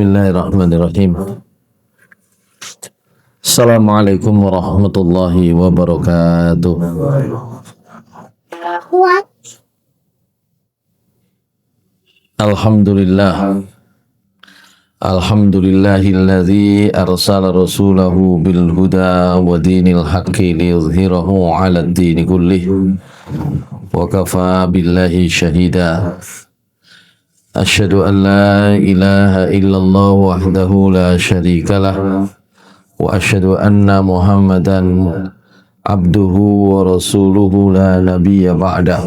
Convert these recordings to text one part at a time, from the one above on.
Bismillahirrahmanirrahim. Assalamualaikum warahmatullahi wabarakatuh. Alhamdulillah. Alhamdulillahilladzi arsala rasulahu bil huda wa dinil haqqi liyuzhirahu 'ala ad-dini kullih wa kafa billahi syahida. Asyhadu an la ilaha illallah wahdahu la syarikalah wa asyhadu anna Muhammadan abduhu wa rasuluhu la nabiyya ba'dah.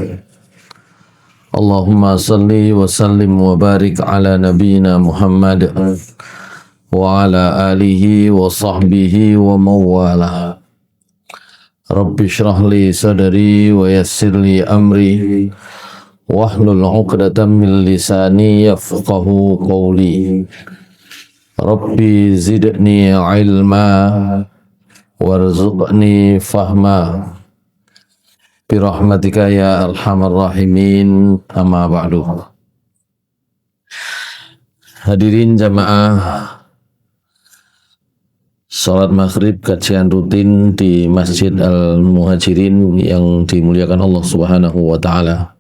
Allahumma salli wa sallim wa barik ala nabiyyina Muhammad wa ala alihi wa sahbihi wa mawala. Rabbi shrah li sadri wa yassir li amri wahlul 'uqdatam min lisani yafqahu qawli. Rabbi zidni ilma warzuqni fahma birahmatika ya arhamar rahimin, amma ba'du. Hadirin jamaah salat maghrib kajian rutin di Masjid Al-Muhajirin yang dimuliakan Allah Subhanahu wa ta'ala.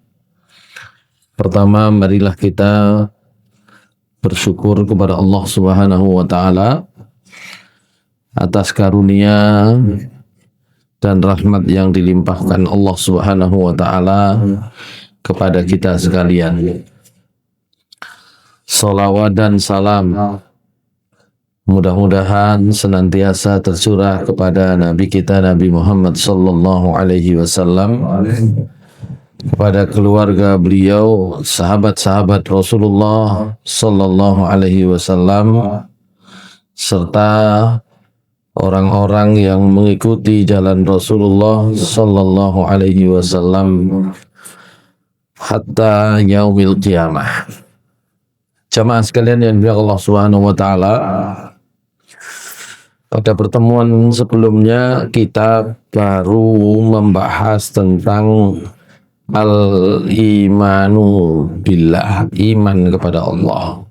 Pertama, marilah kita bersyukur kepada Allah Subhanahu wa ta'ala atas karunia dan rahmat yang dilimpahkan Allah Subhanahu wa ta'ala kepada kita sekalian. Salawat dan salam mudah-mudahan senantiasa tercurah kepada Nabi kita Nabi Muhammad sallallahu alaihi wasallam, kepada keluarga beliau, sahabat-sahabat Rasulullah sallallahu alaihi wasallam, serta orang-orang yang mengikuti jalan Rasulullah sallallahu alaihi wasallam hatta yaumil qiyamah. Jamaah sekalian yang dimuliakan Allah Subhanahu wa taala, pada pertemuan sebelumnya kita baru membahas tentang al-imanu billah, iman kepada Allah.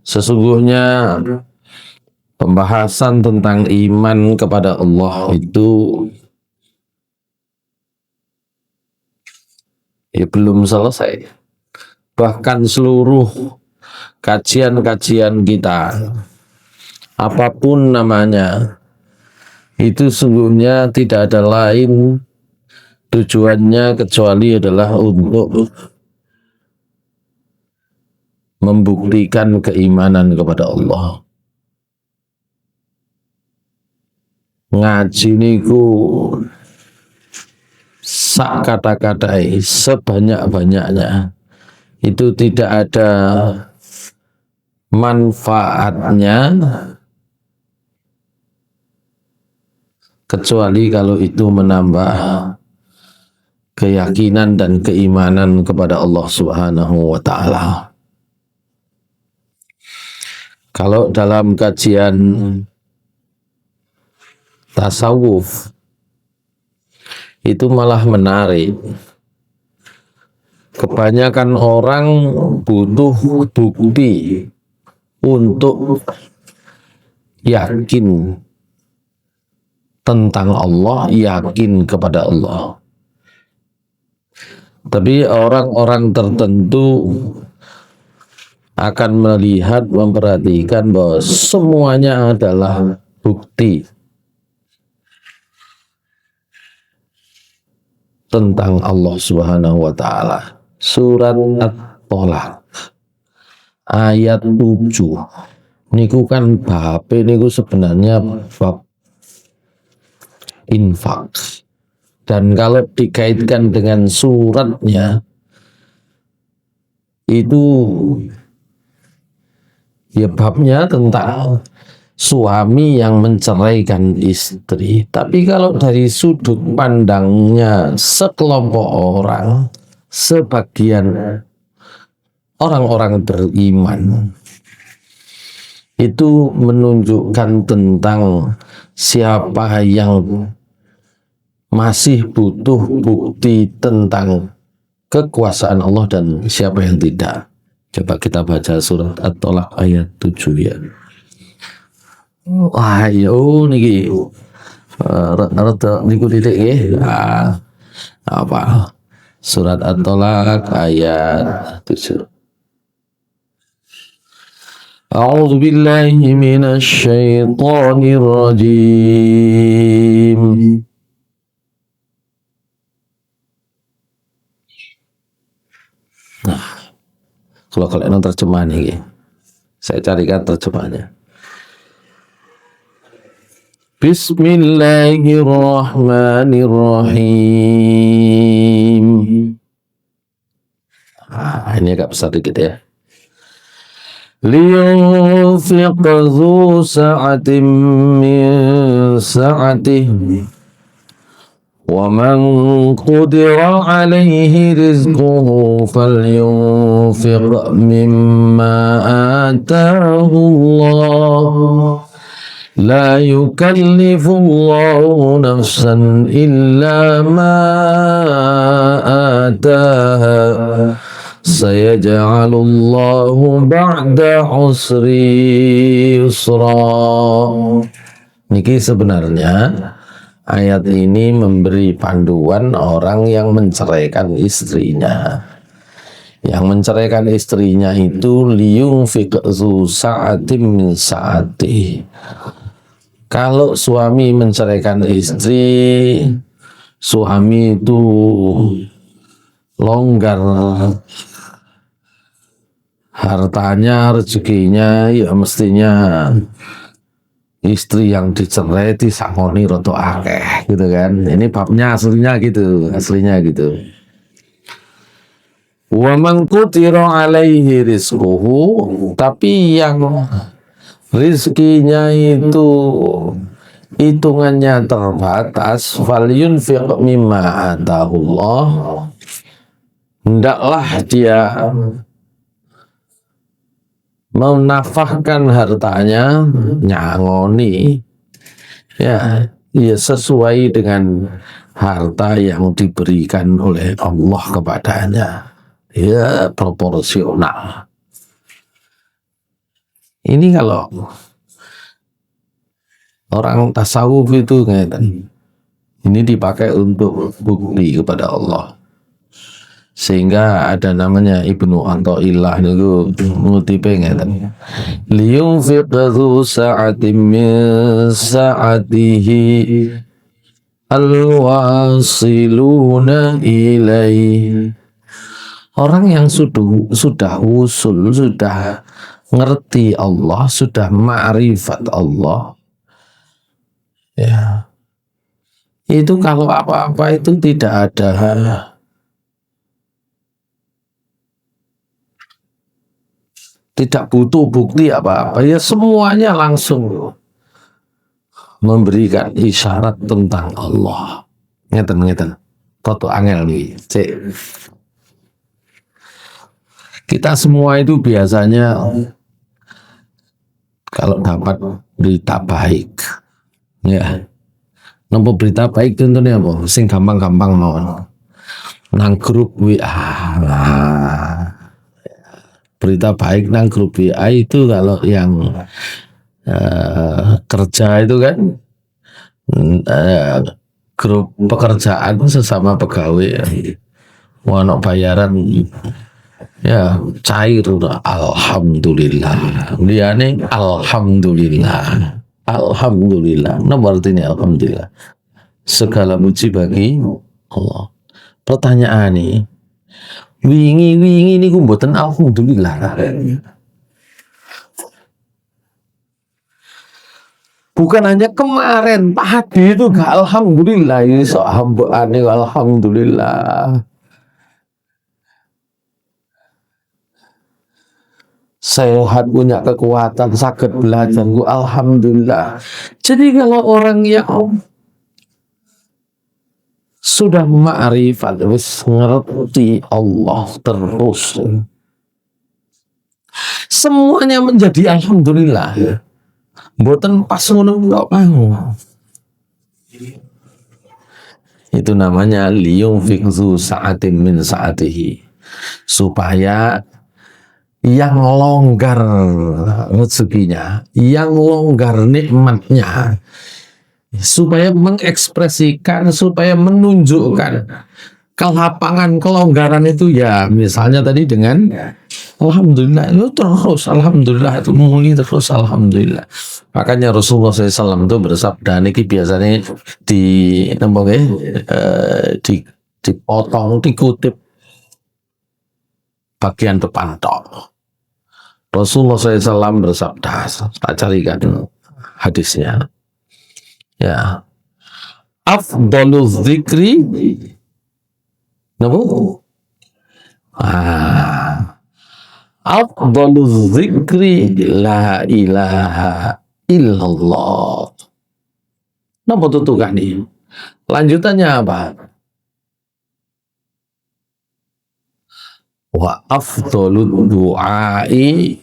Sesungguhnya pembahasan tentang iman kepada Allah itu belum selesai. Bahkan seluruh kajian-kajian kita, apapun namanya, itu sungguhnya tidak ada lain tujuannya kecuali adalah untuk membuktikan keimanan kepada Allah. Ngaji niku sak kata-katai sebanyak-banyaknya itu tidak ada manfaatnya kecuali kalau itu menambah keyakinan dan keimanan kepada Allah Subhanahu wa ta'ala. Kalau dalam kajian tasawuf itu malah menarik. Kebanyakan orang butuh bukti untuk yakin tentang Allah, yakin kepada Allah. Tapi orang-orang tertentu akan melihat, memperhatikan bahwa semuanya adalah bukti tentang Allah Subhanahu wa ta'ala. Surat At-Tolak ayat 7 niku kan bab niku sebenarnya bab infak, dan kalau dikaitkan dengan suratnya itu ya babnya tentang suami yang menceraikan istri. Tapi kalau dari sudut pandangnya sekelompok orang, sebagian orang-orang beriman, itu menunjukkan tentang siapa yang masih butuh bukti tentang kekuasaan Allah dan siapa yang tidak. Coba kita baca surat At-Tolak ayat 7 ya. Wah, yo niki rada niku titik nggih. Apa? Surat At-Tolak ayat 7. A'udzu billahi minasy syaithanir rajim. Kalau kalian terjemahan ini, saya carikan terjemahannya. Bismillahirrahmanirrahim. Ini agak besar dikit ya. Liyunfiq dzu sa'atin min sa'atihi وَمَنْ قُدِرَ عَلَيْهِ رِزْقُهُ فَلْيُنْفِقْ مِمَّا آتَاهُ اللَّهُ لَا يُكَلِّفُ اللَّهُ نَفْسًا إِلَّا مَا آتَاهَا سَيَجْعَلُ اللَّهُ بَعْدَ عُسْرٍ يُسْرًا. Niki sebenarnya ayat ini memberi panduan orang yang menceraikan istrinya. Yang menceraikan istrinya itu liyunfiq dzu sa'atin min sa'atihi. Kalau suami menceraikan istri, suami itu longgar hartanya, rezekinya, ya mestinya istri yang dicerai disangoni roto akeh gitu kan. Ini babnya aslinya gitu. Wa man qutira alaihi rizquhu, tapi yang rizkinya itu hitungannya terbatas, falyunfiq mimma atahullah, hendaklah dia menafahkan hartanya, nyangoni ya sesuai dengan harta yang diberikan oleh Allah kepadanya, ya proporsional. Ini kalau orang tasawuf itu ini dipakai untuk bukti kepada Allah. Sehingga ada namanya Ibnu Athaillah niku ngutipe ngeten. Liyunfiq dzu sa'atin min sa'atihi al-wasiluna ilaihi. Orang yang sudah usul, sudah ngerti Allah, sudah ma'rifat Allah, ya itu kalau apa-apa itu tidak ada tidak butuh bukti apa-apa, ya semuanya langsung memberikan isyarat tentang Allah. Ngeten toto angel nih. Kita semua itu biasanya kalau dapat berita baik, ya nampak berita baik contohnya apa? Sing gampang-gampang mawon. Nang grup WA. Berita baik nang grup WA itu kalau yang kerja itu kan grup pekerjaan sesama pegawai, ono bayaran ya cair udah. Alhamdulillah, liane alhamdulillah. Nomor artinya alhamdulillah, segala puji bagi Allah. Pertanyaan nih, wingi ini mboten alhamdulillah. Bukan hanya kemarin Pak Hadi itu gak alhamdulillah, ini sok hambaane alhamdulillah. Sehat, punya kekuatan, sakit belajar, alhamdulillah. Jadi kalau orang yang sudah ma'rifat, wis ngerti Allah terus, semuanya menjadi alhamdulillah. Mboten pas ngono kok mau. Itu namanya liyunfiq dzu sa'atin min sa'atihi, supaya yang longgar rezekinya, yang longgar nikmatnya, supaya mengekspresikan, supaya menunjukkan kelapangan, kelonggaran itu ya misalnya tadi dengan alhamdulillah itu terus, alhamdulillah itu muni terus, alhamdulillah. Makanya Rasulullah SAW itu bersabda, niki biasanya dipotong, dikutip bagian depan tok. Rasulullah SAW bersabda, tak carikan hadisnya. Ya, afdhalu dzikri, napa? Afdhalu dzikri la ilaha illallah. Napa tutukan ini? Lanjutannya apa? Wa afdhalu du'ai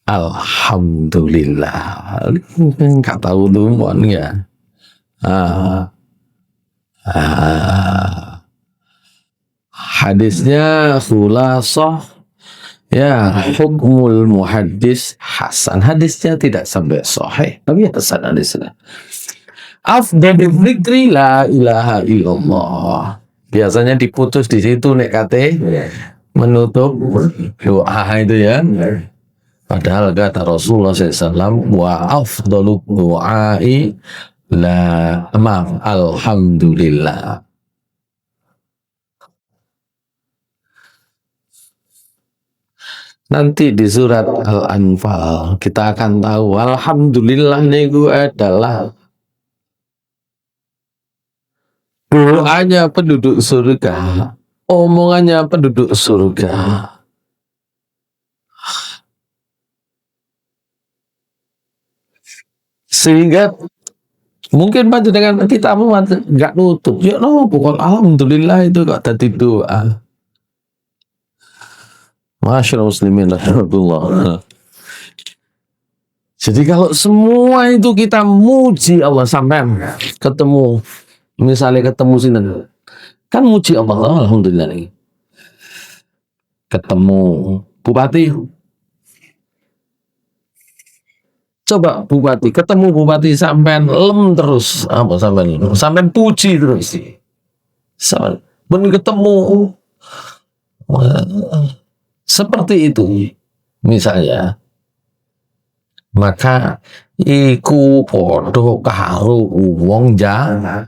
alhamdulillah. Enggak tahu lumayan ya. Hadisnya khulasah ya, hukmul muhaddis hasan. Hadisnya tidak sampai sahih, tapi hasan hadisnya. Afdhalul dzikri la ilaha illallah. Biasanya diputus di situ nek kate menutup doa itu ya. Padahal kata Rasulullah SAW, wa afdalu du'ai alhamdulillah. Nanti di surat Al-Anfal kita akan tahu alhamdulillah niku adalah doanya penduduk surga, omongannya penduduk surga. Sehingga mungkin panjenengan kita nggak nutup, ya no, bukan alhamdulillah itu kok tadi doa. Masyaallah muslimin rahmatullah. Jadi kalau semua itu kita muji Allah sampai ketemu, misalnya ketemu sini, kan muji Allah, alhamdulillah nih. Ketemu bupati. Coba bupati, ketemu bupati sampean lem terus, apa sampean puji terus. Sampean ketemu seperti itu misalnya, maka iku podo karo wong jaluk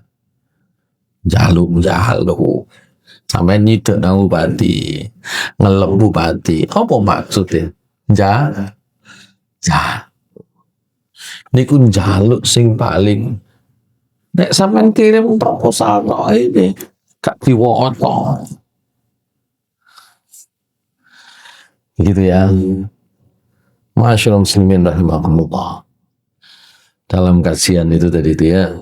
sampean nyidek nang bupati, ngelem bupati. Apa maksudnya? Niku njaluk sing paling, nek sampean kirim proposal kok ini gak diwoto. Gitu ya. Masyaallah muslimin rahimahumullah. Dalam kajian itu tadi itu ya,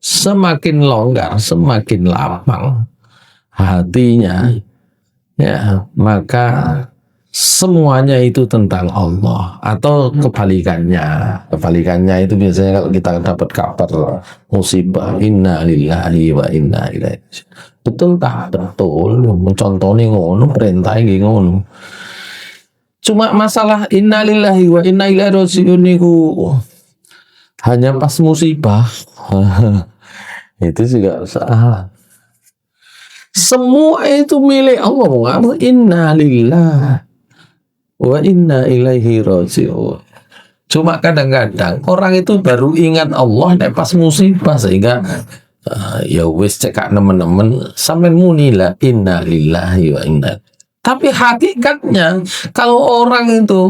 semakin longgar, semakin lapang hatinya, ya, maka semuanya itu tentang Allah. Atau kebalikannya itu biasanya kalau kita dapat kabar musibah, inna lillahi wa inna ilaihi raji'un. Betul tak? Betul. Contohnya ngono, perintah ini ngono. Cuma masalah inna lillahi wa inna ilaihi raji'un niku hanya pas musibah. Itu juga salah. Semua itu milik Allah. Inna lillahi wa inna ilaihi raji'un. Cuma kadang-kadang orang itu baru ingat Allah nek pas musibah, sehingga ya wis cekak nemen-nemen sampean muni la inna lillahi wa inna. Tapi hakikatnya kalau orang itu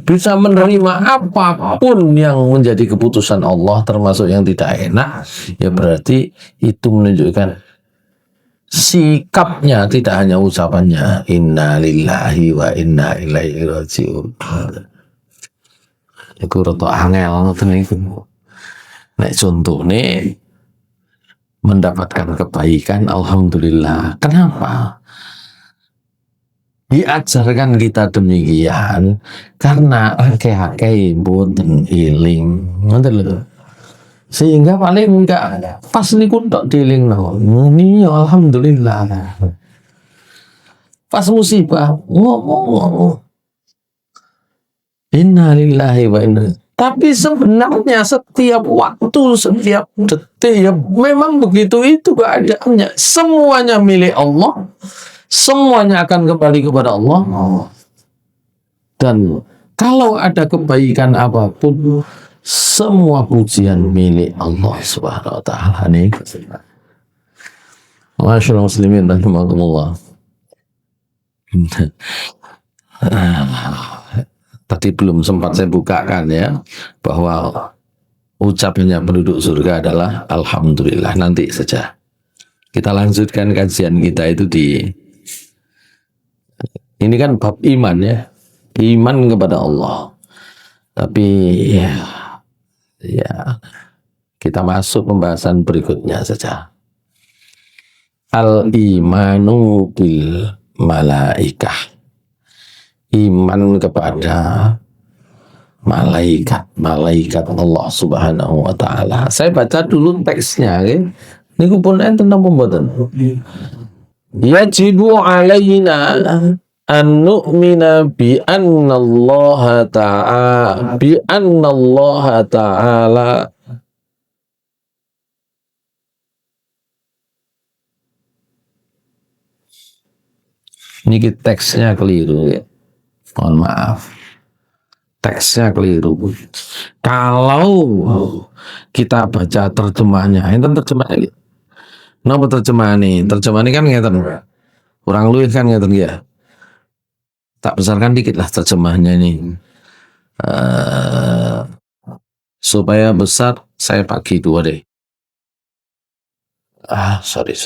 bisa menerima apapun yang menjadi keputusan Allah, termasuk yang tidak enak, ya berarti itu menunjukkan sikapnya, tidak hanya ucapannya. Inna lillahi wa inna ilaihi raji'un. Iku rada angel ngoten niku. Nek contone mendapatkan kebaikan, alhamdulillah. Kenapa? Diajarkan kita demikian karena akeh-akeh mboten iling. Ngoten lho. Sehingga paling enggak pas niku tok dilingno. Ini alhamdulillah. pas musibah ngomong inna lillahi wa inna. Tapi sebenarnya setiap waktu, setiap detik ya memang begitu itu keadaannya. Semuanya milik Allah, semuanya akan kembali kepada Allah. Dan kalau ada kebaikan apapun, semua pujian milik Allah Subhanahu wa taala. Masyaallah muslimin rahimakumullah. Tadi belum sempat saya bukakan ya, bahwa ucapannya penduduk surga adalah alhamdulillah. Nanti saja kita lanjutkan kajian kita itu ini kan bab iman ya, iman kepada Allah. Tapi ya kita masuk pembahasan berikutnya saja. Al-imanu bil malaikah, iman kepada malaikat Allah Subhanahu wa taala. Saya baca dulu teksnya nggih. Niku pun enten napa mboten? Yajibu alaina an nu'mina bi anna Allah ta'ala niki teksnya keliru ya. Mohon maaf, teksnya keliru. Kalau kita baca terjemahnya, ini terjemahnya. Napa terjemahannya? Terjemahannya kan ngeten. Kurang luwih kan ngeten ya. Tak besarkan dikit lah terjemahnya ini. Supaya besar saya bagi dua deh. Sorry.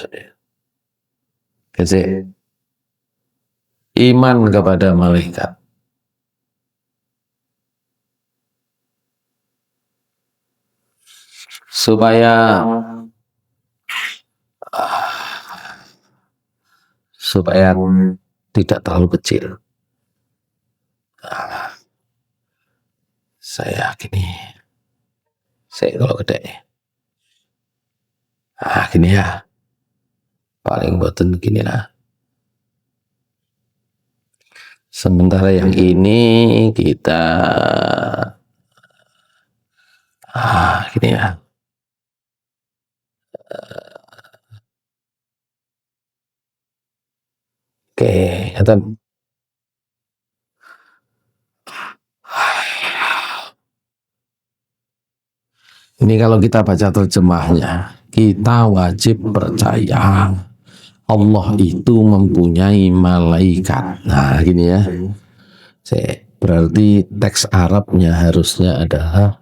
Kece. Iman kepada malaikat. Supaya tidak terlalu kecil. Saya gini. Saya kalau gede. Gini ya. Paling boten gini lah. Sementara yang ini kita gini ya. Oke, ngeten. Ini kalau kita baca terjemahnya, kita wajib percaya Allah itu mempunyai malaikat. Nah, gini ya. Berarti teks Arabnya harusnya adalah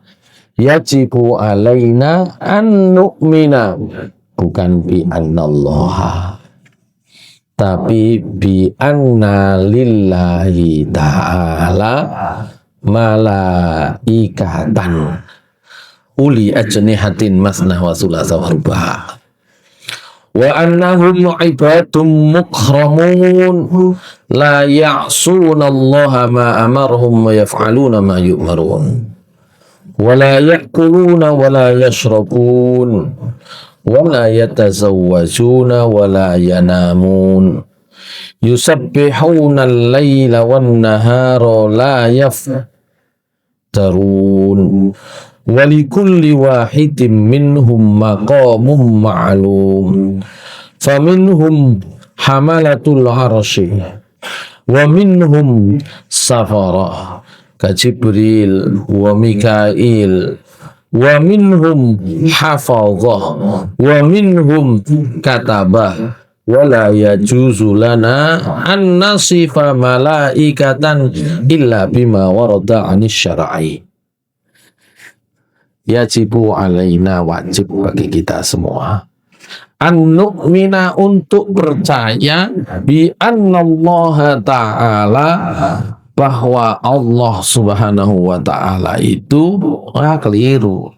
yajibu alaina an nu'mina, bukan bi annallaha, tapi bi anna lillahi ta'ala malaikatan uli ajnihatin masna wa sulasa wa ruba' wa annahum ibadun mukramun la ya'suna allaha ma amarhum wa yaf'aluna ma yu'marun wa la ya'kuluna wa la yashrabun wa la yatazawwajuna wa la yanamun yusabbihuna al-layla wan nahara la yaftarun walikulli wahidin minhum maqamun ma'lum faminhum hamalatul arsy wa minhum safara ka Jibril wa Mikail wa minhum hafadhah wa minhum katabah wala yajuzu lana an nasifa malaikatan illa bima warada anis syar'i. Yajibu alaina, wajib bagi kita semua, an nu'mina, untuk percaya bi annallaha ta'ala, bahwa Allah Subhanahu wa ta'ala itu keliru.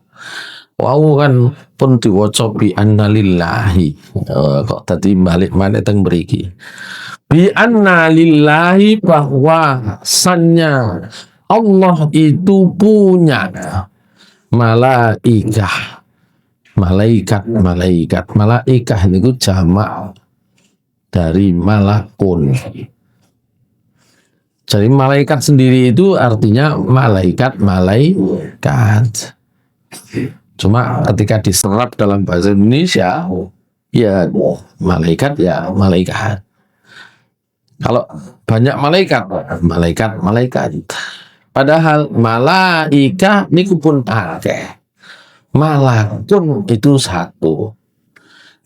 Wau kan pun diwaca bi anna lillahi. Kok tadi balik mana teng mriki. Bi anna lillahi, bahwa sannya Allah itu punya malaikat. Malaikah itu jamak dari malakun. Jadi malaikat sendiri itu artinya malaikat. Cuma ketika diserap dalam bahasa Indonesia, ya malaikat. Kalau banyak malaikat. Padahal malaika niku pun akeh. Malakun itu satu.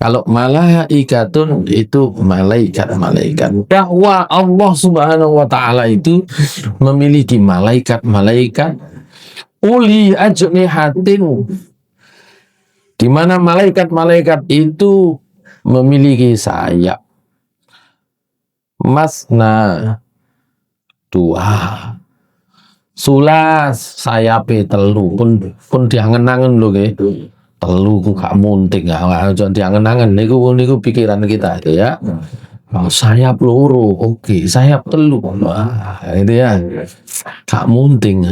Kalau malaikatun itu malaikat. Bahwa Allah Subhanahu wa taala itu memiliki malaikat uli ajnihatin, di mana malaikat itu memiliki sayap. Masna dua, sulas sayape telu pun diangen-angen lho nggih. Telu ku gak munting, aja diangen-angen niku pikiran kita itu ya. Sayap loro, oke, sayap telu. Wah, itu ya. Gak munting.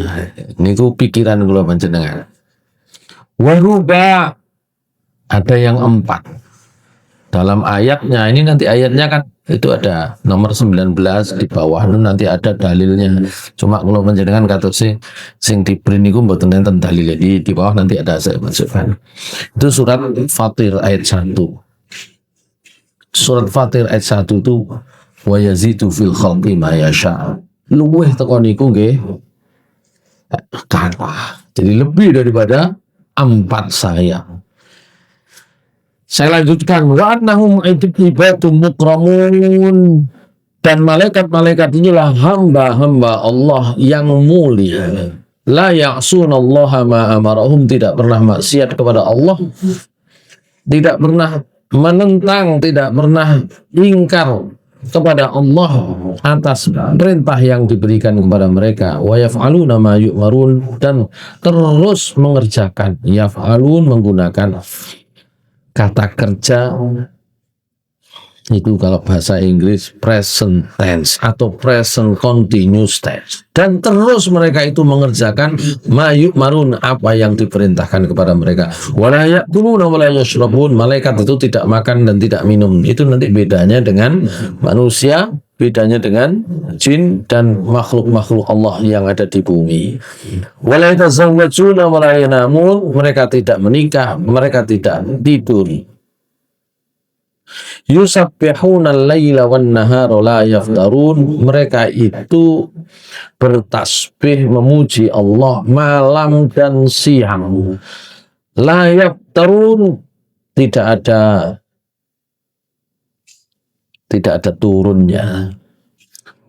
Niku pikiran kula panjenengan. Waruba, ada yang 4. Dalam ayatnya, ini nanti ayatnya kan itu ada nomor 19 di bawah, nanti ada dalilnya. Cuma kalau panjenengan kata sing diberi niku mboten enten dalilnya, di bawah nanti ada saya masukkan. Itu surat Fatir ayat 1. Surat Fatir ayat 1 itu wa yazidu fil khalqi ma yasha. Luweh teko niku nggih kathah. Jadi lebih daripada 4 sayap. Saya lanjutkan, wa annahum ibadun mukramun, dan malaikat inilah hamba-hamba Allah yang mulia. La ya'sunallaha ma amarahum, tidak pernah maksiat kepada Allah, tidak pernah menentang, tidak pernah ingkar kepada Allah atas perintah yang diberikan kepada mereka. Wa yaf'aluna ma yu'marun, dan terus mengerjakan. Yaf'alun menggunakan kata kerja itu kalau bahasa Inggris present tense atau present continuous tense, dan terus mereka itu mengerjakan mayuk marun, apa yang diperintahkan kepada mereka. Wala ya'kuluna wala yashrabun, malaikat itu tidak makan dan tidak minum. Itu nanti bedanya dengan manusia, bedanya dengan jin dan makhluk-makhluk Allah yang ada di bumi. Wala yatazawwajuna wala yanamun, mereka tidak menikah, mereka tidak tidur. Yusabbihuna al-laila wan nahara la yaftarun, mereka itu bertasbih memuji Allah malam dan siang. La yaftarun, tidak ada turunnya.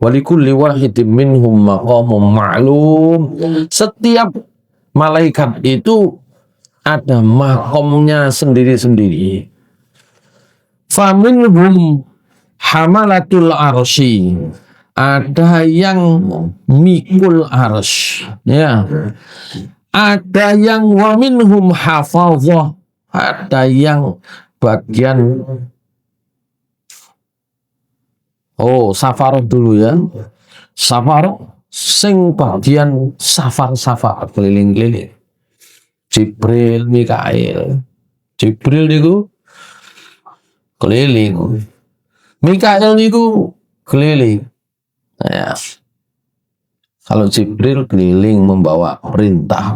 Walikulli wahidin minhum maqamun ma'lum, setiap malaikat itu ada makomnya sendiri-sendiri. Faminhum hamalatul arsy, ada yang mikul arsy, ya. Ada yang wa minhum hafazah, ada yang bagian safaroh dulu ya. Safaroh sing bagian safar keliling-keliling. Jibril, Mikail. Jibril niku keliling, Mikail niku keliling. Ya. Kalau Jibril keliling membawa perintah.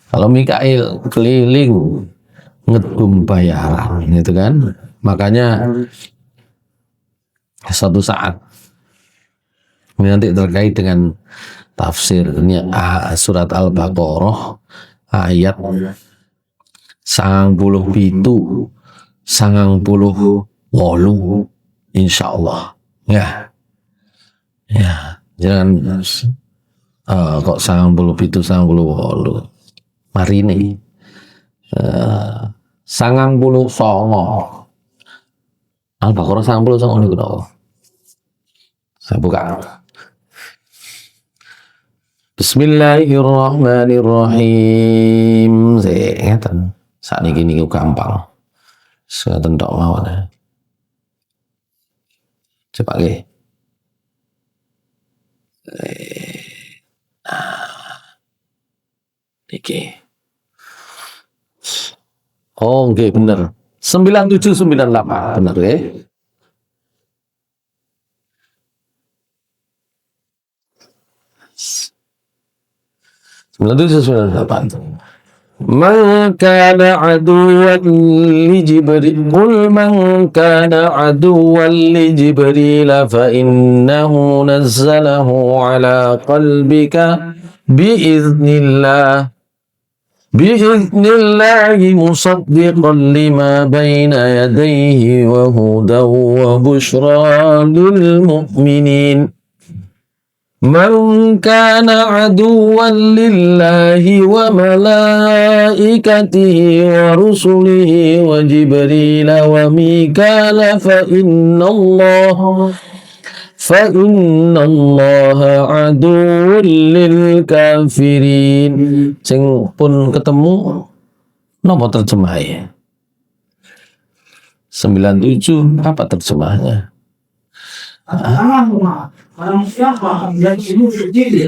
Kalau Mikail keliling ngedum bayaran, gitu kan. Makanya suatu saat ini nanti terkait dengan tafsir ini surat Al-Baqarah ayat 97 98 insyaallah ya jangan kok 97 98 mari ini 99 Al-Baqarah 99 niku saya buka. Bismillahirrahmanirrahim. Ngeten sakniki niku gampang. Saya tentok mawon ya. Coba nggih. Niki. Oh nggih bener. 9798 bener nggih. 9798. Man kana aduwwan li Jibril, qul man kana aduwwan li Jibril fa innahu nazzalahu ala qalbika biiznillah musaddiqan lima baina yadayhi wa hudan wa bushra lil mu'minin. Man kana aduwwan lillahi wa malaikatihi wa rusulihi wa Jibril wa Mikala fa innallaha aduwwun lil kafirin. Sing pun ketemu napa terjemahnya? 97 apa terjemahnya? Barang siapa yang ini berdiri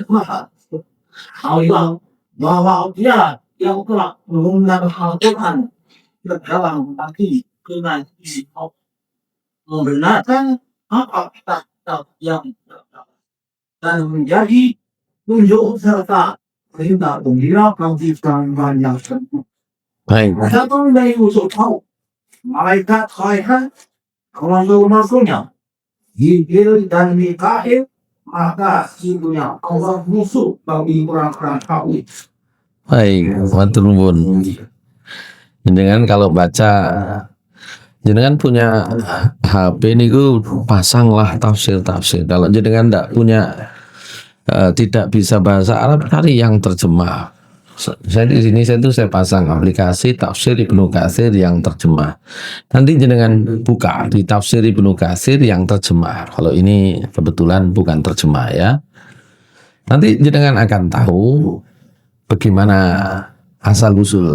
Allah bahwa dia yang telah menggunakan Al-Quran ke dalam hati dengan isi membenarkan apa kata yang dan menjadi tunjuk serta perintah gembira kelanjutan banyak sembuh. Baik. Satu dari usul tahu malaikat khairan masuknya Jibril dan Mikail, maka sesungguhnya Allah musuh bagi orang-orang kafir. Baik, matur nuwun. Jenengan kalau baca, jenengan punya HP niku pasanglah tafsir-tafsir. Kalau jenengan tidak bisa bahasa Arab, cari yang terjemah. Saya di sini saya pasang aplikasi tafsir Ibnu Katsir yang terjemah. Nanti jenengan buka di tafsir Ibnu Katsir yang terjemah. Kalau ini kebetulan bukan terjemah ya. Nanti jenengan akan tahu bagaimana asal usul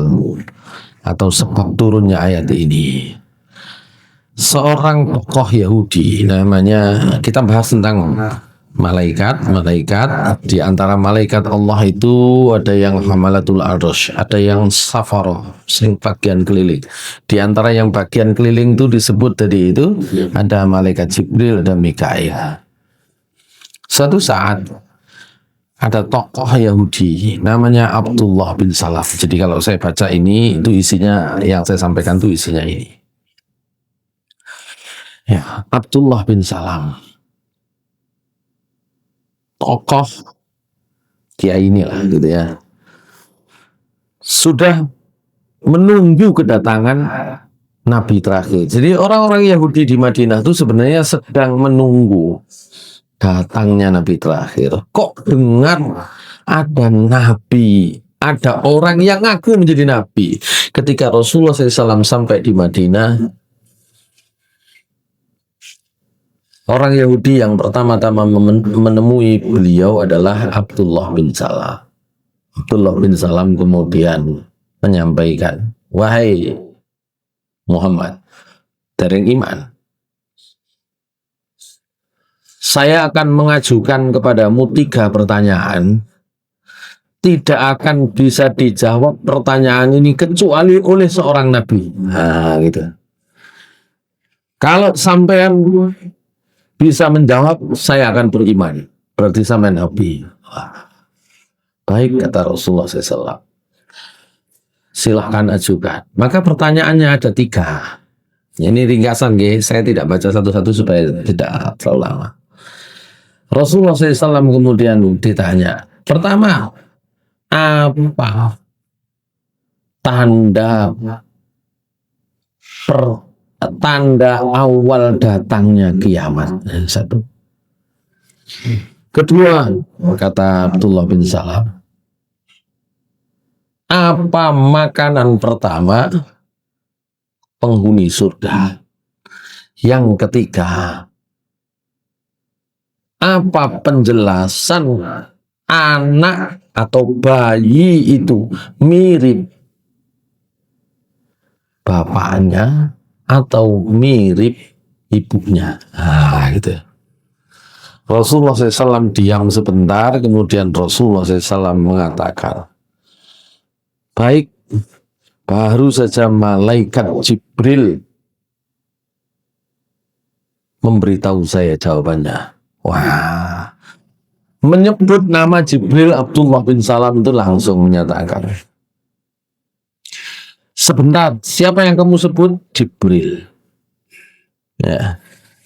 atau sebab turunnya ayat ini. Seorang tokoh Yahudi namanya, kita bahas tentang malaikat. Di antara malaikat Allah itu ada yang hamalatul arsy, ada yang safaroh, sing bagian keliling. Di antara yang bagian keliling itu disebut tadi itu ada malaikat Jibril, ada Mikail. Suatu saat ada tokoh Yahudi namanya Abdullah bin Salam. Jadi kalau saya baca ini, itu isinya, yang saya sampaikan itu isinya ini. Ya, Abdullah bin Salam, tokoh kiai inilah gitu ya, sudah menunggu kedatangan Nabi terakhir. Jadi orang-orang Yahudi di Madinah itu sebenarnya sedang menunggu datangnya Nabi terakhir. Kok dengar ada Nabi, ada orang yang ngaku menjadi Nabi. Ketika Rasulullah SAW sampai di Madinah, orang Yahudi yang pertama-tama menemui beliau adalah Abdullah bin Salam. Abdullah bin Salam kemudian menyampaikan, wahai Muhammad, dereng iman, saya akan mengajukan kepadamu 3 pertanyaan. Tidak akan bisa dijawab pertanyaan ini kecuali oleh seorang Nabi. Nah, gitu. Kalau sampean bisa menjawab, saya akan beriman. Berarti sama Nabi. Baik, kata Rasulullah SAW. Silahkan ajukan. Maka pertanyaannya ada 3. Ini ringkasan, saya tidak baca satu-satu supaya tidak terlalu lama. Rasulullah SAW kemudian ditanya, pertama, apa tanda awal datangnya kiamat? 1. Kedua, kata Abdullah bin Salam, apa makanan pertama penghuni surga? Yang ketiga, apa penjelasan anak atau bayi itu mirip bapaknya atau mirip ibunya? Gitu. Rasulullah SAW diam sebentar, kemudian Rasulullah SAW mengatakan, baik, baru saja malaikat Jibril memberitahu saya jawabannya. Wah, menyebut nama Jibril, Abdullah bin Salam itu langsung menyatakan, sebentar, siapa yang kamu sebut? Jibril. Ya,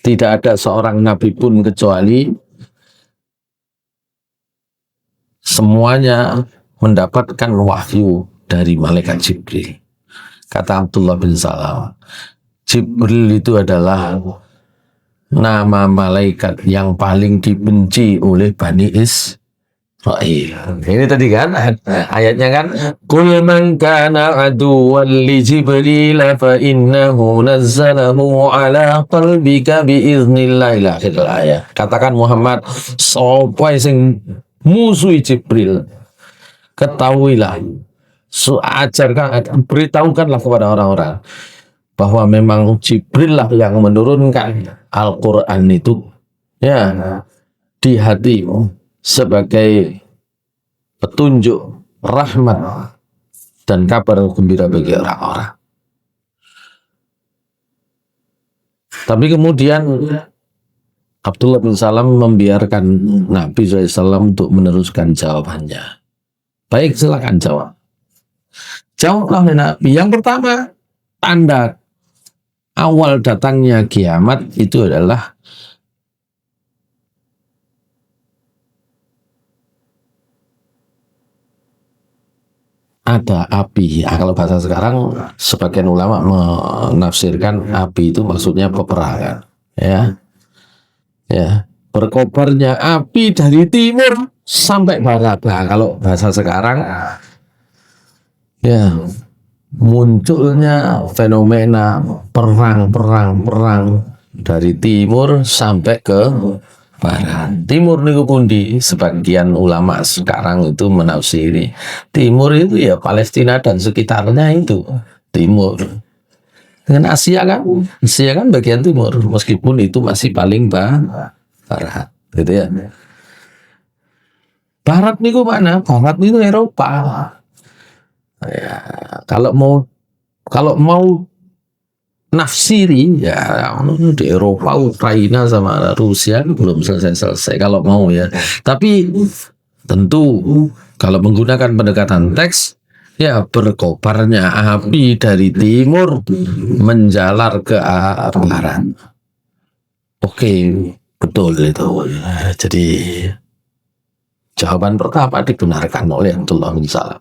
tidak ada seorang nabi pun kecuali semuanya mendapatkan wahyu dari malaikat Jibril. Kata Abdullah bin Salam, Jibril itu adalah nama malaikat yang paling dibenci oleh Bani Israil. Ini tadi kan ayatnya kan, Qul man kana aduwwan li Jibril fa innahu nazzalahu ala qalbika bi idznillah ila akhir ayat. Katakan Muhammad, sapa sing musuhi Jibril, ketahuilah, ajarkan, beritahukanlah kepada orang-orang bahwa memang Jibril lah yang menurunkan Al-Quran itu ya di hatimu sebagai petunjuk, rahmat dan kabar gembira bagi orang-orang. Tapi kemudian Abdullah bin Salam membiarkan Nabi SAW untuk meneruskan jawabannya. Baik, silakan jawab. Jawablah Nabi. Yang pertama, tanda awal datangnya kiamat itu adalah ada api. Kalau bahasa sekarang, sebagian ulama menafsirkan api itu maksudnya peperangan. Ya, berkobarnya api dari timur sampai barat. Nah, kalau bahasa sekarang, ya, munculnya fenomena perang dari timur sampai ke barat. Timur niku pundi? Sebagian ulama sekarang itu menafsiri timur itu ya Palestina dan sekitarnya itu timur. Dengan Asia kan bagian timur, meskipun itu masih paling barat, gitu ya. Barat niku mana? Barat niku Eropa. Ya, kalau mau nafsiri ya di Eropa, Ukraina sama Rusia belum selesai kalau mau ya. Tapi tentu kalau menggunakan pendekatan teks, ya berkobarnya api dari timur menjalar ke arah barat. Oke, betul itu. Jadi jawaban pertama dibenarkan oleh Abdullah bin Salam.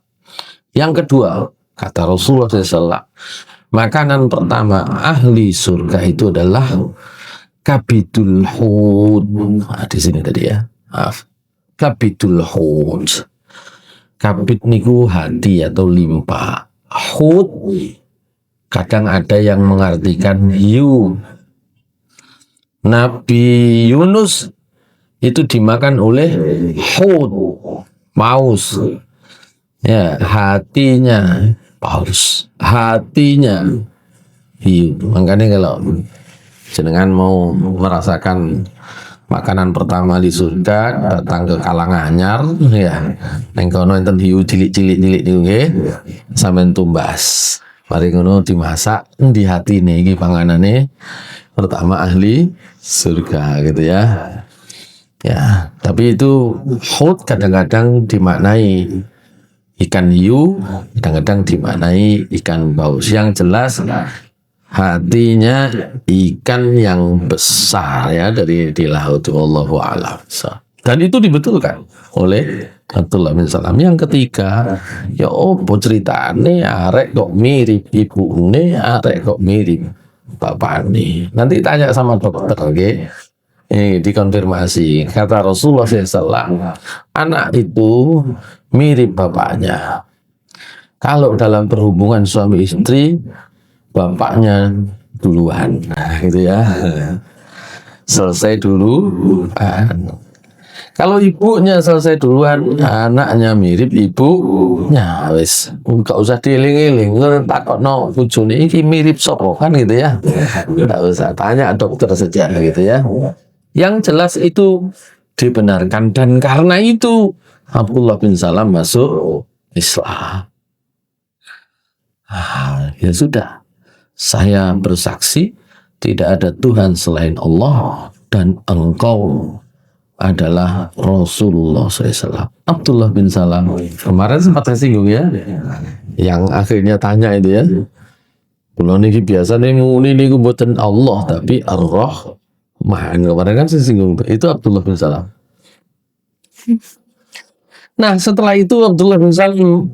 Yang kedua, kata Rasulullah SAW, makanan pertama ahli surga itu adalah kabidul hud. Di sini tadi ya, maaf, kabidul hud. Kabid niku hati atau limpa. Hud kadang ada yang mengartikan hiu. Nabi Yunus itu dimakan oleh hud, paus. Ya, hatinya paus, hatinya hiu. Makanya kalau jenengan mau merasakan makanan pertama di surga, datang ke Kalanganyar ya, neng kono enten hiu cilik-cilik niku nggih, sampean tumbas. Mari ngono dimasak di hati nih, iki panganane pertama ahli surga gitu ya. Ya, tapi itu hud kadang-kadang dimaknai ikan hiu, kadang-kadang dimaknai ikan paus. Yang jelas hatinya ikan yang besar ya dari di laut. Wallahu a'lam. Dan itu dibetulkan oleh Abdullah bin Salam. Yang ketiga, ya opo ceritane arek kok mirip ibune, arek kok mirip bapakne. Nanti tanya sama dokter, nggih. Dikonfirmasi. Kata Rasulullah SAW, anak itu mirip bapaknya. Kalau dalam perhubungan suami istri, bapaknya duluan, gitu ya. Selesai dulu. Kalau ibunya selesai duluan, anaknya mirip ibunya. Wis, enggak usah dieling-eling. Takokno bojone iki mirip sapa kan gitu ya. Enggak usah tanya dokter saja gitu ya. Yang jelas itu dibenarkan, dan karena itu Abdullah bin Salam masuk Islam. Ya sudah, saya bersaksi tidak ada Tuhan selain Allah dan engkau adalah Rasulullah SAW. Abdullah bin Salam kemarin sempat saya singgung ya, yang akhirnya tanya itu ya, kalau niki biasa nih muni niku buatan Allah tapi Ar-Rahman, kemarin kan saya singgung itu Abdullah bin Salam. Nah setelah itu Abdullah bin Salam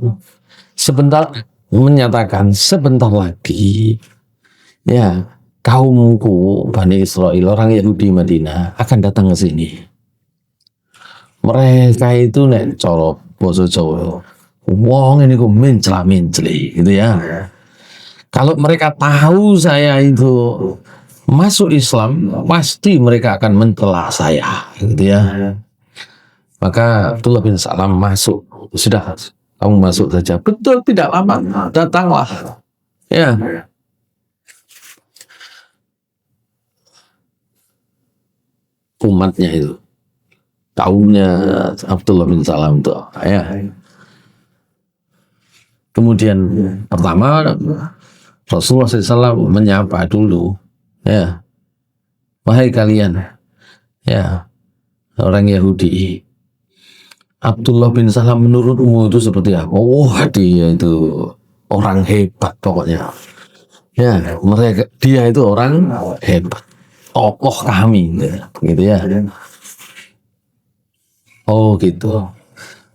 menyatakan sebentar lagi ya kaumku Bani Israel, orang Yahudi Madinah akan datang ke sini. Mereka itu nek coro basa Jawa, wong ini ku mencela-menceli gitu ya. Kalau mereka tahu saya itu masuk Islam, pasti mereka akan mencela saya gitu ya. Maka Abdullah bin Salam masuk, sudah kamu masuk saja. Betul, tidak lama datanglah ya umatnya itu, kaumnya Abdullah bin Salam itu ya. Kemudian pertama Rasulullah SAW menyapa dulu ya, wahai kalian ya orang Yahudi, Abdullah bin Salam menurutmu itu seperti apa? Wah dia itu orang hebat pokoknya ya, dia itu orang hebat, tokoh kami gitu ya. Oh gitu.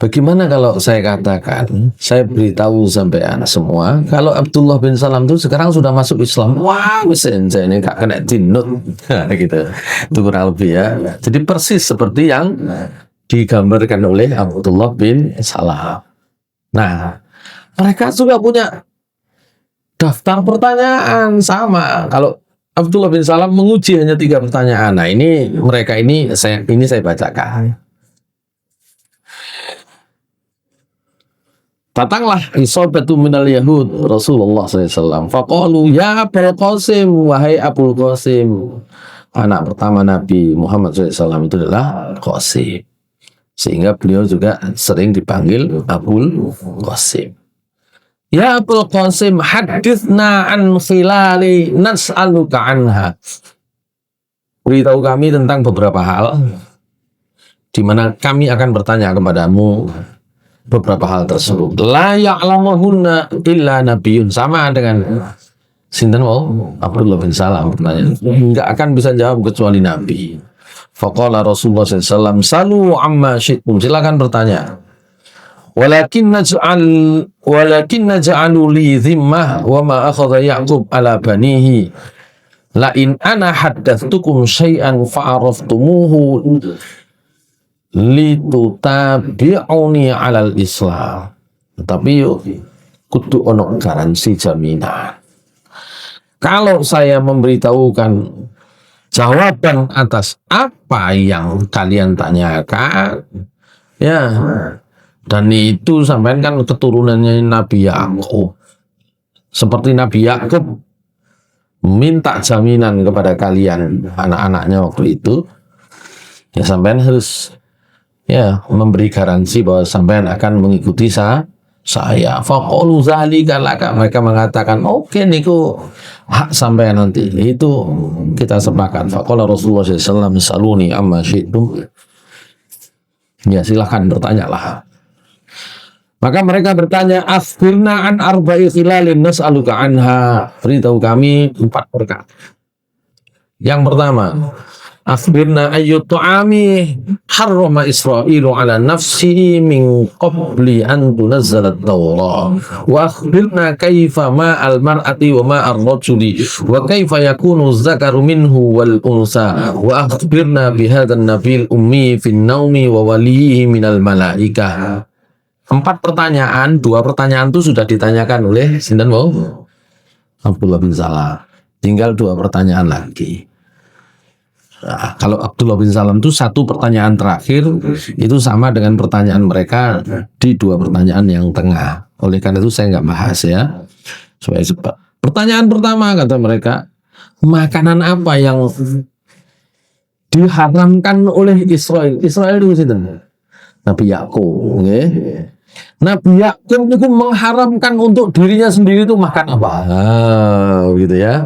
Bagaimana kalau saya katakan, saya beritahu sampai anak semua, kalau Abdullah bin Salam itu sekarang sudah masuk Islam. Wah, mesin saya ini gak kena dinut. Gitu. Itu kurang lebih ya. Jadi persis seperti yang digambarkan oleh Abdullah bin Salam. Nah, mereka juga punya daftar pertanyaan sama. Kalau Abdullah bin Salam menguji hanya 3 pertanyaan. Nah, ini mereka ini saya bacakan. Datanglah isobatu minal Yahud Rasulullah SAW. Faqalu ya Abul Qasim, wahai Abul Qasim. Anak pertama Nabi Muhammad SAW itu adalah Qasim. Sehingga beliau juga sering dipanggil Abul Qasim. Ya Abul Qasim, hadithna an khilali nas'aluka anha. Beritahu kami tentang beberapa hal di mana kami akan bertanya kepadamu beberapa hal tersebut. La ya'lamuhunna illa nabiyyun, sama dengan sinten wau Abdullah bin Salam bertanya, enggak akan bisa jawab kecuali nabi. Faqala Rasulullah SAW, salu amma syi'tum, silakan bertanya. Walakin naj'alu li dhimmah wa ma akhadha Ya'qub ala banihi. La in ana haddathtukum syai'an fa'araftumuhu litutabi'uni 'alal Islam. Tapi kudu ono garansi jaminan. Kalau saya memberitahukan jawaban atas apa yang kalian tanyakan, ya, dan itu sampai kan keturunannya Nabi Ya'qub. Seperti Nabi Ya'qub minta jaminan kepada kalian anak-anaknya waktu itu, ya sampean harus ya memberi garansi bahwa sampean akan mengikuti saya. Faqalu zalika laka, mereka mengatakan oke niku hak sampean nanti, itu kita sepakat. Faqala Rasulullah SAW, saluni amma syi'tum, ya silahkan bertanyalah. Maka mereka bertanya, akhbirna an arba'i khilalin nas'aluka anha, beritahu kami 4 perkara. Yang pertama, akhbirna ayyut ta'ami harrama Isra'ilu ala nafsihi min qabli an tunazzalat Taurah, wa akhbirna kaifa ma al-mar'ati wa ma ar-rajuli wa kaifa yakunu zakaru minhu wal unsa, wa akhbirna bihadhan nabil ummi fin naumi wa walihi minal malaikah. 4 pertanyaan, 2 pertanyaan itu sudah ditanyakan oleh sinten wau Abdullah bin Salam. Tinggal 2 pertanyaan lagi. Nah, kalau Abdullah bin Salam itu 1 pertanyaan terakhir itu sama dengan pertanyaan mereka di 2 pertanyaan yang tengah. Oleh karena itu saya nggak bahas ya, supaya cepat. Pertanyaan pertama kata mereka, makanan apa yang diharamkan oleh Israel? Israel itu sinten? Nabi Ya'qub, okay? Nabi Ya'qub itu mengharamkan untuk dirinya sendiri itu makan apa? Gitu ya.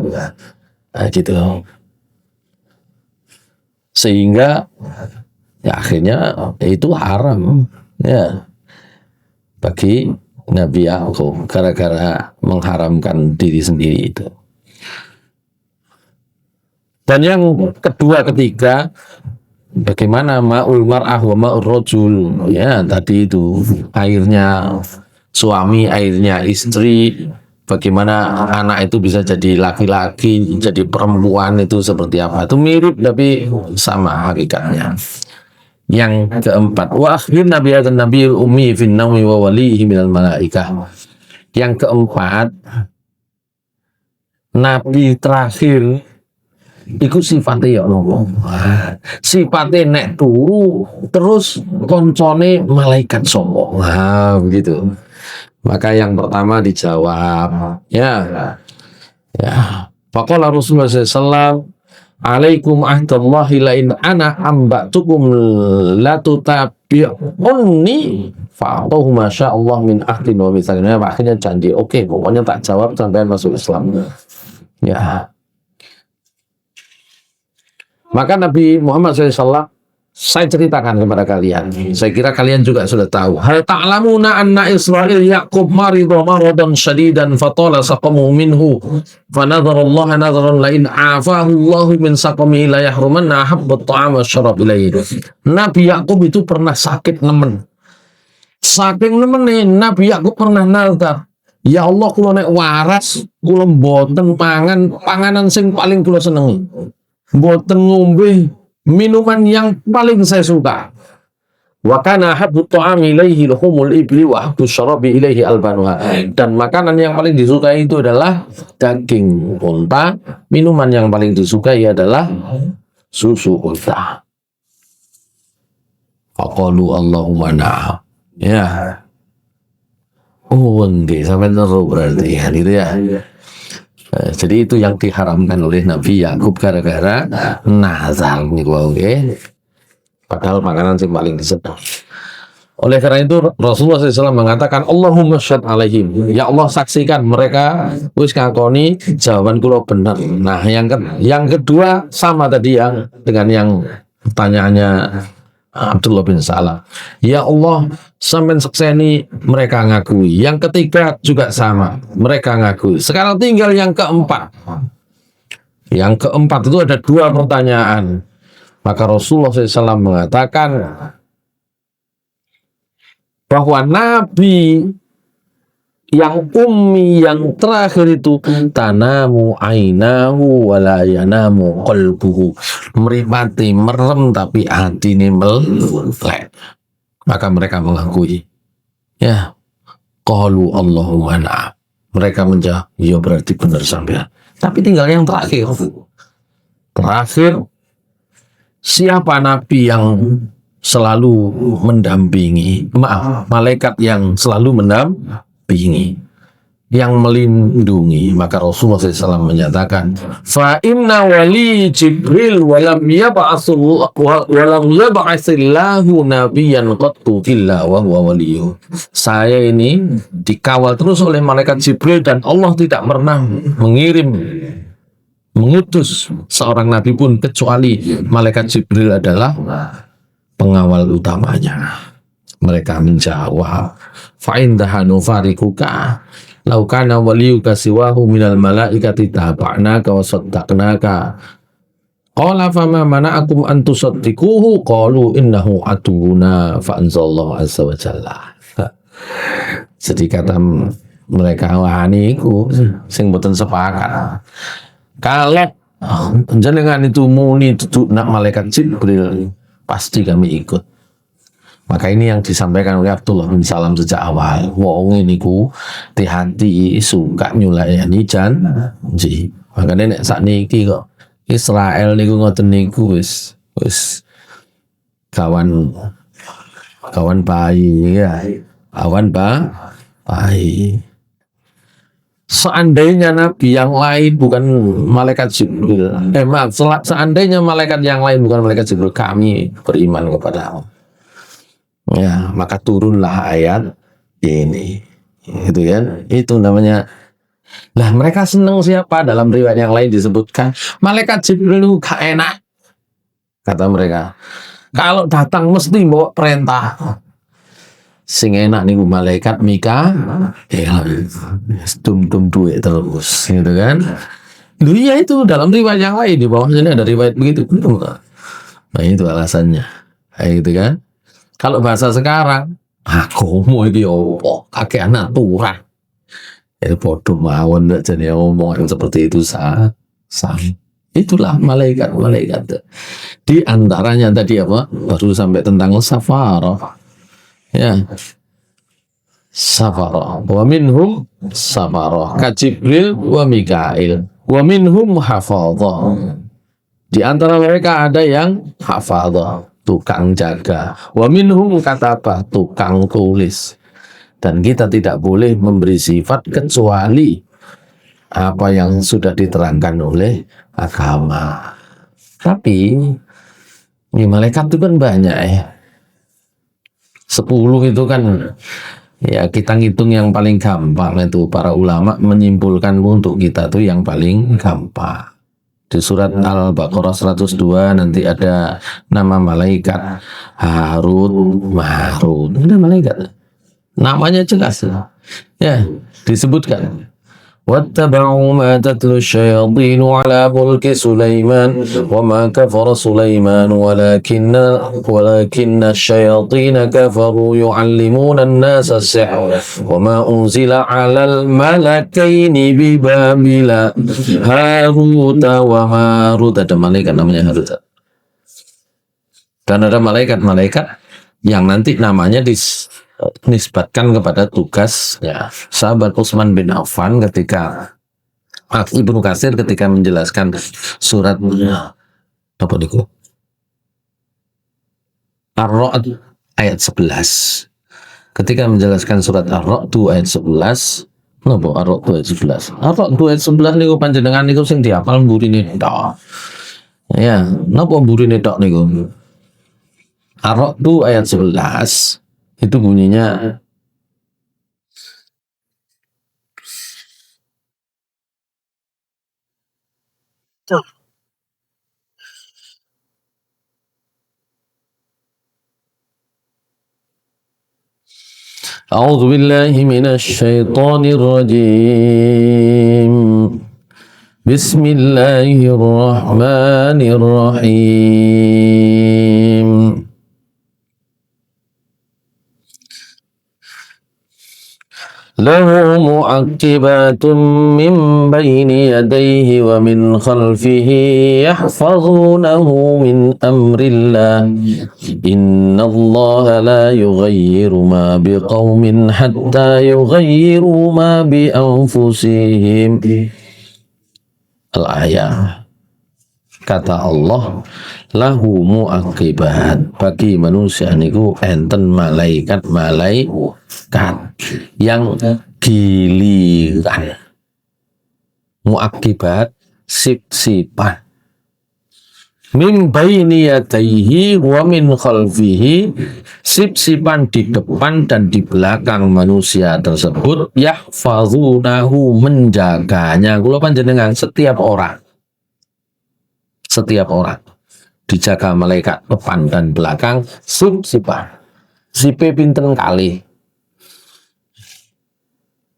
Nah, gitu. Sehingga Ya akhirnya itu haram ya bagi Nabi Yakub gara-gara mengharamkan diri sendiri itu. Dan yang kedua ketiga, bagaimana ma'ul mar'ah wa ma'ul rajul, ya tadi itu airnya suami, airnya istri, bagaimana anak itu bisa jadi laki-laki, jadi perempuan itu seperti apa, itu mirip tapi sama hakikatnya. Yang keempat, wa akhir nabi dan nabi ummi fin naumi wa walihi minal malaikah. Yang keempat, nabi terakhir iku sifatnya ya nopo. Sifatnya nek turu terus koncone malaikat sopo. Nah, begitu. Maka yang pertama dijawab, ya. Ya. Faqala Rasulullah SAW, alaikum ahdallahi la in ana ambatukum la tutabi'unni fa'atuhu masyaallah min ahdin wa misalnya. Akhirnya janji, oke, pokoknya tak jawab sampai masuk Islam. Ya. Maka Nabi Muhammad SAW, saya ceritakan kepada kalian. Saya kira kalian juga sudah tahu. Hal ta'lamuna anna Israil Yaqub maridha maradan syadidan fatala saqamu minhu fanadhara Allah nadharan la in afahu Allah min saqami la yahrumanna habbat ta'am wa syarab ilaihi. Nabi Yaqub itu pernah sakit nemen. Saking nemene Nabi Yaqub pernah nazar, ya Allah kula nek waras kula mboten panganan sing paling kula senengi. Mboten ngombe minuman yang paling saya suka. Wa kana habbu ta'ami ilaihi luhumul ibli wa habbu syarabi ilaihi albanuha. Dan makanan yang paling disukai itu adalah daging unta, minuman yang paling disukai adalah susu unta. Faqalu Allahumma na'am. Ya. Oh, nggih, sampai neru berarti kan itu ya. Jadi itu yang diharamkan oleh Nabi Yakub gara-gara nazar nih gua, oke. Padahal makanan yang paling disenang. Oleh karena itu Rasulullah SAW mengatakan Allahumma syad alaihim, ya Allah saksikan mereka wis ngakoni jawaban kula benar. Nah yang kedua sama tadi yang dengan yang pertanyaannya Abdullah bin Salam, ya Allah sampai sekseni mereka ngakui. Yang ketiga juga sama, mereka ngakui. Sekarang tinggal yang keempat. Yang keempat itu ada dua pertanyaan. Maka Rasulullah SAW mengatakan bahwa Nabi yang ummi yang terakhir itu tanamu ainahu wala yanamu qalbuhu, meripati merem tapi hati ini melek. Maka mereka mengakui, ya qalu Allahumma na'am. Mereka menjawab, ya berarti benar sampean. Tapi tinggal yang terakhir, siapa Nabi yang selalu mendampingi, malaikat yang selalu mendampingi, yang melindungi. Maka Rasulullah SAW menyatakan, fa inna wali Jibril walam yab'asillahu nabiyyan qattu illa wa huwa waliyuh. Saya ini dikawal terus oleh malaikat Jibril dan Allah tidak pernah mengutus seorang nabi pun kecuali malaikat Jibril adalah pengawal utamanya. Mereka menjawab, fa indahanu farikuka law kana waliyuka siwahu minal malaikati taba'naka wa saddaqnaka. Qala fama mana'akum an tusaddiquhu qalu innahu atuna fa anzalallahu azza wa jalla. Jadi kata mereka, wah niku sing mboten sepakat. Kalau jenengan itu muni duduk nak malaikat Jibril, pasti kami ikut. Maka ini yang disampaikan oleh Abdullah bin Salam sejak awal. Wong ini ku hati suka nyulayani janji. Makanya nek sakniki kok Israel niku ngoten niku wis kawan bayi ya. Kawan bayi. Seandainya nabi yang lain bukan malaikat Jibril, seandainya malaikat yang lain bukan malaikat Jibril, kami beriman kepada Allah. Ya, maka turunlah ayat ini. Gitu kan? Itu namanya. Lah mereka senang siapa? Dalam riwayat yang lain disebutkan malaikat Jibril gak enak. Kata mereka. Kalau datang mesti bawa perintah. Sing enak niku malaikat Mika, tum duit terus, gitu kan? Lu iya itu dalam riwayat yang lain di bawah sini ada riwayat begitu. Nah itu alasannya, gitu kan? Kalau bahasa sekarang, aku mau iki opo, kakek anak turah. Itu bodoh mawon jadi ngomong yang seperti itu sah. Itulah malaikat. Di antaranya tadi apa? Baru sampai tentang safarah. Ya, safarah. Wa minhum safarah ka Jibril wa Mikail. Wa minhum hafadhah. Di antara mereka ada yang hafadhah, tukang jaga. Wa minhum katabah, tukang tulis. Dan kita tidak boleh memberi sifat kecuali apa yang sudah diterangkan oleh agama. Tapi ini malaikat itu kan banyak ya. 10 itu kan ya kita ngitung yang paling gampang itu para ulama menyimpulkan untuk kita tuh yang paling gampang. Di surat Al-Baqarah 102 nanti ada nama malaikat Harut Marut. Ini malaikat. Namanya jelas ya disebutkan. واتبعوا ما تتلو الشياطين على ملك سليمان وما كفر سليمان ولكن الشياطين كفروا يعلمون الناس السحر وما أنزل على الملكين ببابل هاروت وماروت. Ada malaikat namanya Harut. Dan ada malaikat-malaikat yang nanti namanya nisbatkan kepada tugas ya. Sahabat Utsman bin Affan ketika Ibnu Katsir ketika menjelaskan surat apa niku Ar-Ra'd ayat 11. Ketika menjelaskan surat Ar-Ra'd ayat 11, napa Ar-Ra'd ayat 11? Ar-Ra'd ayat 11 niku panjenengan niku sing dihafal mburine tok. Ya, napa mburine tok niku? Ar-Ra'd ayat 11 itu bunyinya A'udzu billahi minasy syaithanir rajim. Bismillahirrahmanirrahim. له معقبات من بين يديه ومن خلفه يحفظونه من أمر الله إن الله لا يغير ما بقوم حتى يغيروا ما بأنفسهم. Al-ayah. Kata Allah, lahu mu'aqibat, bagi manusia niku enten malaikat yang giliran. Mu'aqibat sip-sipan. Min baini yadayhi wa min khalfihi, sip-sipan di depan dan di belakang manusia tersebut, yahfazunahu, menjaganya. Kula panjenengan setiap orang dijaga malaikat depan dan belakang, sip-sipan. Sipe pinten kali?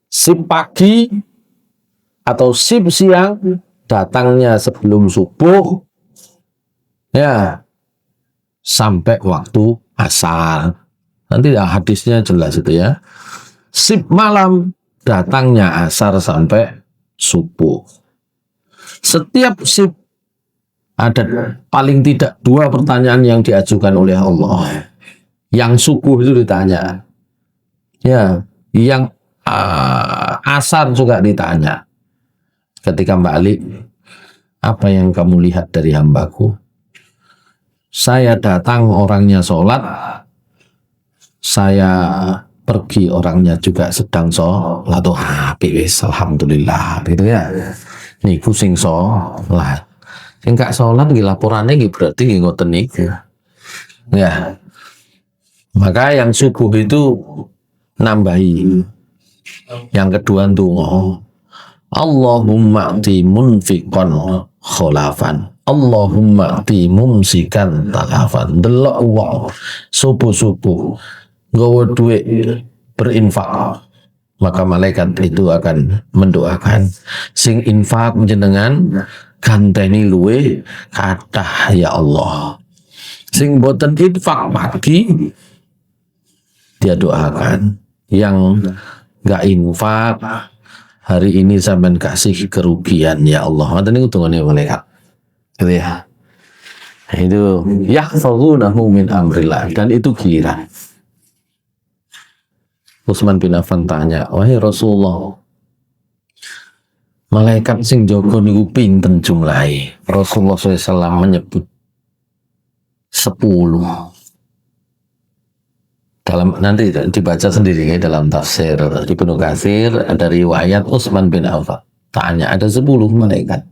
Sip pagi atau sip siang, datangnya sebelum subuh ya sampai waktu asar. Nanti hadisnya jelas itu ya. Sip malam, datangnya asar sampai subuh. Setiap sip ada paling tidak 2 pertanyaan yang diajukan oleh Allah. Yang subuh itu ditanya, ya, yang asar juga ditanya. Ketika balik, apa yang kamu lihat dari hambaku? Saya datang orangnya sholat, saya pergi orangnya juga sedang sholat. Alhamdulillah, gitu ya. Niku sing sholat. Enggak sholat nggih laporannya nggih berarti nggih ngoten niku. Ya. Maka yang subuh itu nambahi. Yang kedua ndonga. Allahumma ati munfiqan kholafan. Allahumma ti mumsikan talafan, delok wong subuh-subuh nggawa duit berinfak, maka malaikat itu akan mendoakan sing infak jenengan ganteni luwe kathah ya Allah. Sing boten infak pagi dia doakan, yang nggak infak hari ini sampean kasih kerugian ya Allah. Ngoten niku dongane malaikat. Gitu ya. Itu yahfazunahu min amrillah, dan itu giliran. Utsman bin Affan tanya, wahai Rasulullah, malaikat sing jaga niku pinten jumlahe? Rasulullah SAW menyebut 10. Dalam nanti dibaca sendiri ya, dalam tafsir Ibnu Katsir ada riwayat Utsman bin Affan tanya, ada 10 malaikat.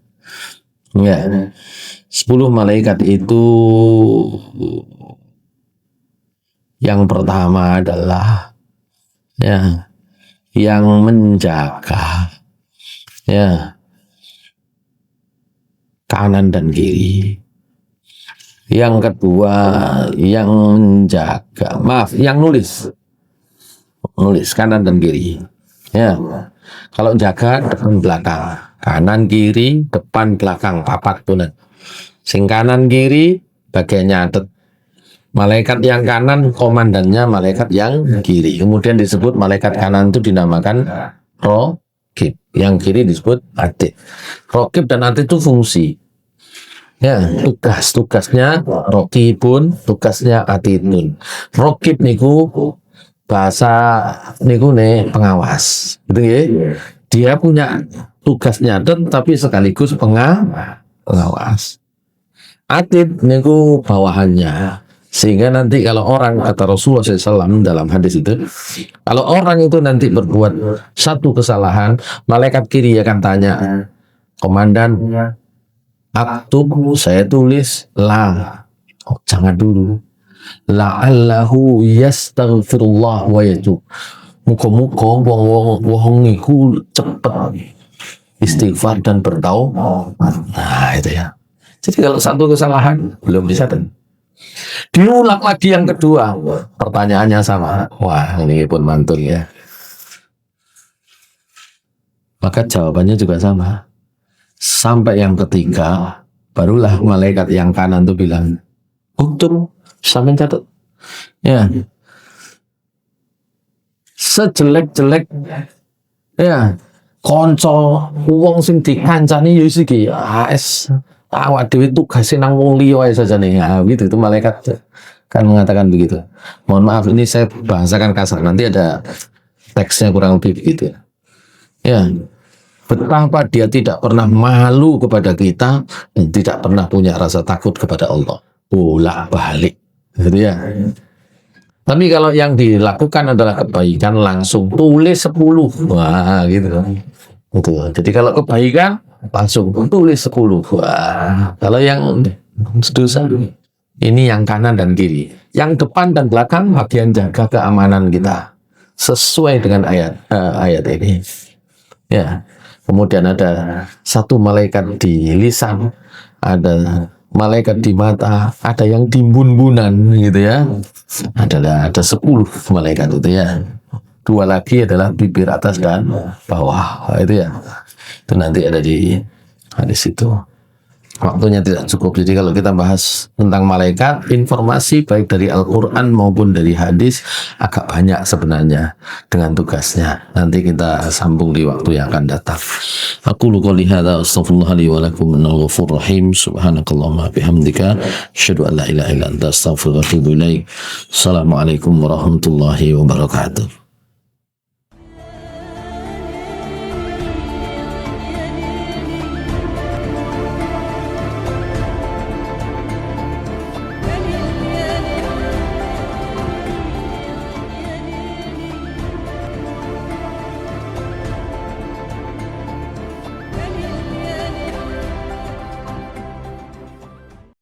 Ya, 10 malaikat itu yang pertama adalah ya yang menjaga ya kanan dan kiri. Yang kedua yang menjaga, yang nulis kanan dan kiri. Ya, kalau jaga depan belakang, kanan kiri depan belakang, papat tunan. Sing kanan kiri bagian nyatet. Malaikat yang kanan komandannya malaikat yang kiri. Kemudian disebut malaikat kanan itu dinamakan Raqib, yang kiri disebut Atid. Raqib dan Atid itu fungsi. Ya, tugasnya Raqibun, tugasnya Atidun. Raqib niku bahasa niku nih pengawas, gitu ya. Dia punya tugasnya tapi sekaligus pengawas. Atid niku bawahannya, sehingga nanti kalau orang, kata Rasulullah SAW dalam hadis itu, kalau orang itu nanti berbuat satu kesalahan, malaikat kiri akan tanya, komandan, aktub, saya tulis la, jangan dulu, la'allahu yastaghfirullah wa yatub, muka-muka wong niku cepet istighfar dan bertaubat. Nah itu ya. Jadi kalau satu kesalahan belum bisa, diulang lagi yang kedua, pertanyaannya sama. Wah, ini pun mantul ya. Maka jawabannya juga sama. Sampai yang ketiga, barulah malaikat yang kanan tuh bilang, untuk sampai catat. Ya. Sejelek-jelek ya konco wong sing dikancani ya iki AS awak dhewe tugas nang wong liya saja nih. Nah, gitu itu malaikat kan mengatakan begitu. Mohon maaf ini saya bahasakan kasar, nanti ada teksnya kurang lebih begitu. Ya. Betapa dia tidak pernah malu kepada kita dan tidak pernah punya rasa takut kepada Allah. Bolak-balik. Gitu ya. Tapi kalau yang dilakukan adalah kebaikan, langsung tulis 10. Wah, gitu. Betul. Jadi kalau kebaikan langsung tulis 10. Wah. Kalau yang dosa, ini yang kanan dan kiri. Yang depan dan belakang bagian jaga keamanan kita. Sesuai dengan ayat ini. Ya. Kemudian ada satu malaikat di lisan, ada malaikat di mata, ada yang timbun-bunan gitu ya. Ada 10 malaikat itu ya. 2 lagi adalah bibir atas dan bawah. Itu ya. Itu nanti ada di hadis itu. Waktunya tidak cukup. Jadi kalau kita bahas tentang malaikat, informasi baik dari Al-Quran maupun dari hadis agak banyak sebenarnya dengan tugasnya. Nanti kita sambung di waktu yang akan datang. Aku qouli hadza astaghfirullah li wa lakum innal ghafurur rahim. Subhanakallahumma bihamdika asyhadu an la ilaha illa anta astaghfiruka wa atubu ilaik. Assalamualaikum warahmatullahi wabarakatuh.